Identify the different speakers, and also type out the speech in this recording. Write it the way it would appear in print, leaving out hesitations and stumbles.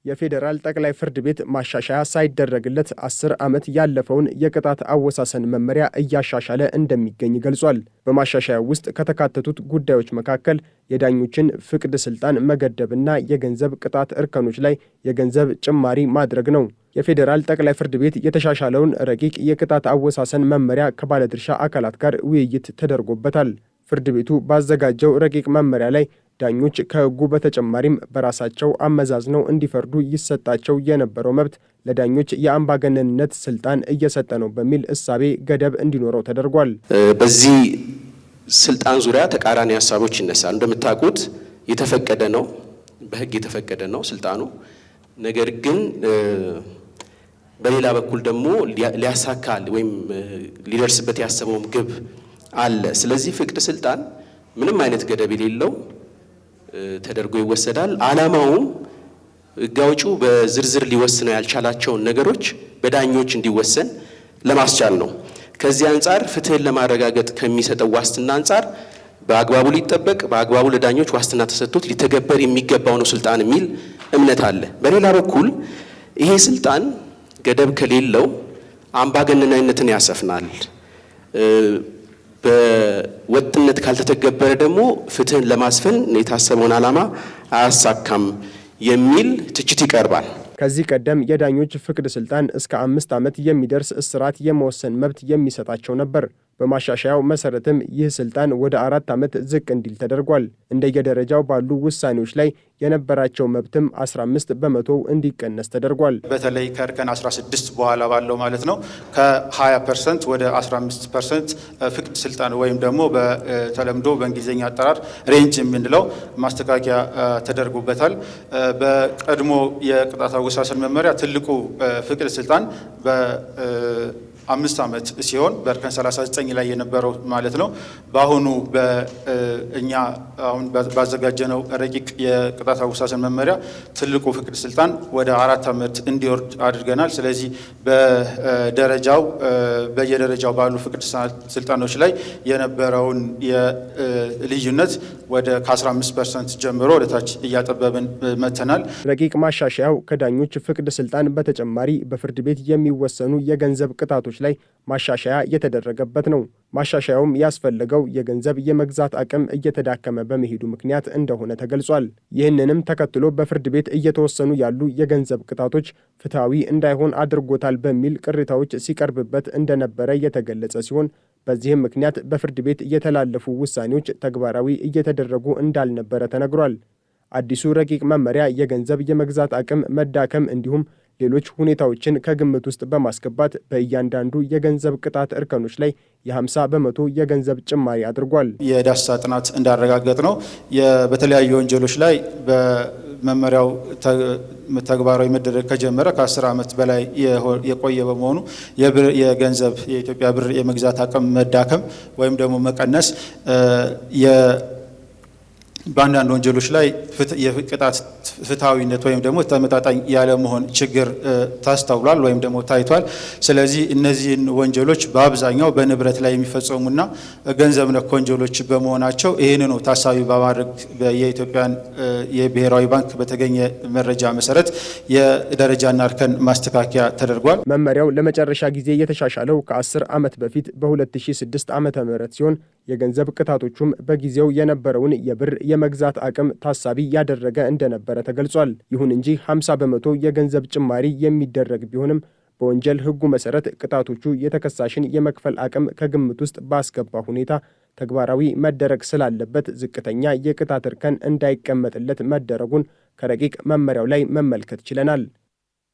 Speaker 1: የፌዴራል ጠቅላይ ፍርድ ቤት ማሻሻያ ሳይደረግለት 10 ዓመት ያለፈውን የቅጣት አወሳሰን መመሪያ እያሻሻለ እንደሚገኝ ገልጿል። በማሻሻያው ውስጥ ከተካተቱት ጉዳዮች መካከል የዳኞችን ፍቅድ ስልጣን መገደብና የገንዘብ ቅጣት እርከኖች ላይ የገንዘብ ጭማሪ ማድረግ ነው። የፌዴራል ጠቅላይ ፍርድ ቤት የተሻሻለውን ረቂቅ የቅጣት አወሳሰን መመሪያ ከባለድርሻ አካላት ጋር ውይይት ተደርጎበታል። ፍርድ ቤቱ ባዘጋጀው ረቂቅ መመሪያ ላይ ዳኞች ከሕጉ በተጨማሪም በራሳቸው አመዛዝነው እንዲፈርዱ ይሰጣቸው የነበረው መብት ለዳኞች የአምባገነንነት ስልጣን እየሰጠ ነው በሚል እሳቤ ገደብ እንዲኖረው ተደርጓል።
Speaker 2: በዚህ ስልጣን ዙሪያ ተቃራኒ ሀሳቦች ይነሳሉ። እንደምታውቁት የተፈቀደ ነው፣ በሕግ የተፈቀደ ነው ስልጣኑ። ነገር ግን በሌላ በኩል ደግሞ ሊያሳካል ወይም ሊደርስበት ያሰበውም ግብ አለ። ስለዚህ ፍቅድ ስልጣን ምንም አይነት ገደብ የሌለው ተደርጎ ይወሰዳል። ዓላማውም ሕግ አውጪው በዝርዝር ሊወስነው ያልቻላቸውን ነገሮች በዳኞች እንዲወሰን ለማስቻል ነው። ከዚህ አንጻር ፍትህን ለማረጋገጥ ከሚሰጠው ዋስትና አንጻር በአግባቡ ሊጠበቅ በአግባቡ ለዳኞች ዋስትና ተሰጥቶት ሊተገበር የሚገባው ነው ስልጣን የሚል እምነት አለ። በሌላ በኩል ይሄ ስልጣን ገደብ ከሌለው አምባገነናዊነትን ያሰፍናል። በወጥነት ካልተተገበረ ደግሞ ፍትህን ለማስፈን የታሰበውን ዓላማ አያሳካም የሚል ትችት ይቀርባል።
Speaker 1: ከዚህ ቀደም የዳኞች ፍቅድ ስልጣን እስከ 5 ዓመት የሚደርስ እስራት የመወሰን መብት የሚሰጣቸው ነበር። በማሻሻያው መሰረትም ይህ ስልጣን ወደ 4 ዓመት ዝቅ እንዲል ተደርጓል። እንደየደረጃው ባሉ ውሳኔዎች ላይ የነበራቸው መብትም 15 በመቶ እንዲቀነስ ተደርጓል።
Speaker 3: በተለይ ከእርከን 16 በኋላ ባለው ማለት ነው ከ20% ወደ 15% ፍቅድ ስልጣን ወይም ደግሞ በተለምዶ በእንግሊዝኛ አጠራር ሬንጅ የምንለው ማስተካከያ ተደርጎበታል። በቀድሞ የቅጣት አወሳሰን መመሪያ ትልቁ ፍቅድ ስልጣን በ5 ዓመት ሲሆን በእርከን 39 ላይ የነበረው ማለት ነው። በአሁኑ በእኛ አሁን ባዘጋጀነው ረቂቅ የቅጣት አወሳሰን መመሪያ ትልቁ ፍቅድ ስልጣን ወደ 4 ዓመት እንዲወርድ አድርገናል። ስለዚህ በየደረጃው ባሉ ፍቅድ ስልጣኖች ላይ የነበረውን የልዩነት ወደ ከ15% ጀምሮ ወደ ታች እያጠበብን መተናል።
Speaker 1: ረቂቅ ማሻሻያው ከዳኞች ፍቅድ ስልጣን በተጨማሪ በፍርድ ቤት የሚወሰኑ የገንዘብ ቅጣቶች ላይ ማሻሻያ የተደረገበት ነው። ማሻሻያውም ያስፈለገው የገንዘብ የመግዛት አቅም እየተዳከመ በመሄዱ ምክንያት እንደሆነ ተገልጿል። ይህንንም ተከትሎ በፍርድ ቤት እየተወሰኑ ያሉ የገንዘብ ቅጣቶች ፍትሐዊ እንዳይሆን አድርጎታል በሚል ቅሬታዎች ሲቀርብበት እንደነበረ የተገለጸ ሲሆን በዚህም ምክንያት በፍርድ ቤት የተላለፉ ውሳኔዎች ተግባራዊ እየተደረጉ እንዳልነበረ ተነግሯል። አዲሱ ረቂቅ መመሪያ የገንዘብ የመግዛት አቅም መዳከም እንዲሁም ሌሎች ሁኔታዎችን ከግምት ውስጥ በማስገባት በእያንዳንዱ የገንዘብ ቅጣት እርከኖች ላይ የ50 በመቶ የገንዘብ ጭማሪ አድርጓል።
Speaker 3: የዳሰሳ ጥናት እንዳረጋገጥ ነው በተለያዩ ወንጀሎች ላይ በመመሪያው ተግባራዊ መደረግ ከጀመረ ከ10 ዓመት በላይ የቆየ በመሆኑ የገንዘብ የኢትዮጵያ ብር የመግዛት አቅም መዳከም ወይም ደግሞ መቀነስ በአንዳንድ ወንጀሎች ላይ የቅጣት ፍትሐዊነት ወይም ደግሞ ተመጣጣኝ ያለመሆን ችግር ታስተውሏል ወይም ደግሞ ታይቷል። ስለዚህ እነዚህን ወንጀሎች በአብዛኛው በንብረት ላይ የሚፈጸሙና ገንዘብ ነክ ወንጀሎች በመሆናቸው ይህንኑ ታሳቢ በማድረግ የኢትዮጵያን የብሔራዊ ባንክ በተገኘ መረጃ መሰረት የደረጃና እርከን ማስተካከያ ተደርጓል።
Speaker 1: መመሪያው ለመጨረሻ ጊዜ የተሻሻለው ከ10 ዓመት በፊት በ2006 ዓ.ም ሲሆን የገንዘብ ቅጣቶቹም በጊዜው የነበረውን የብር የመግዛት አቅም ታሳቢ ያደረገ እንደነበረ ተገልጿል። ይሁን እንጂ 50 በመቶ የገንዘብ ጭማሪ የሚደረግ ቢሆንም በወንጀል ሕጉ መሰረት ቅጣቶቹ የተከሳሽን የመክፈል አቅም ከግምት ውስጥ ባስገባ ሁኔታ ተግባራዊ መደረግ ስላለበት ዝቅተኛ የቅጣት እርከን እንዳይቀመጥለት መደረጉን ከረቂቅ መመሪያው ላይ መመልከት ችለናል።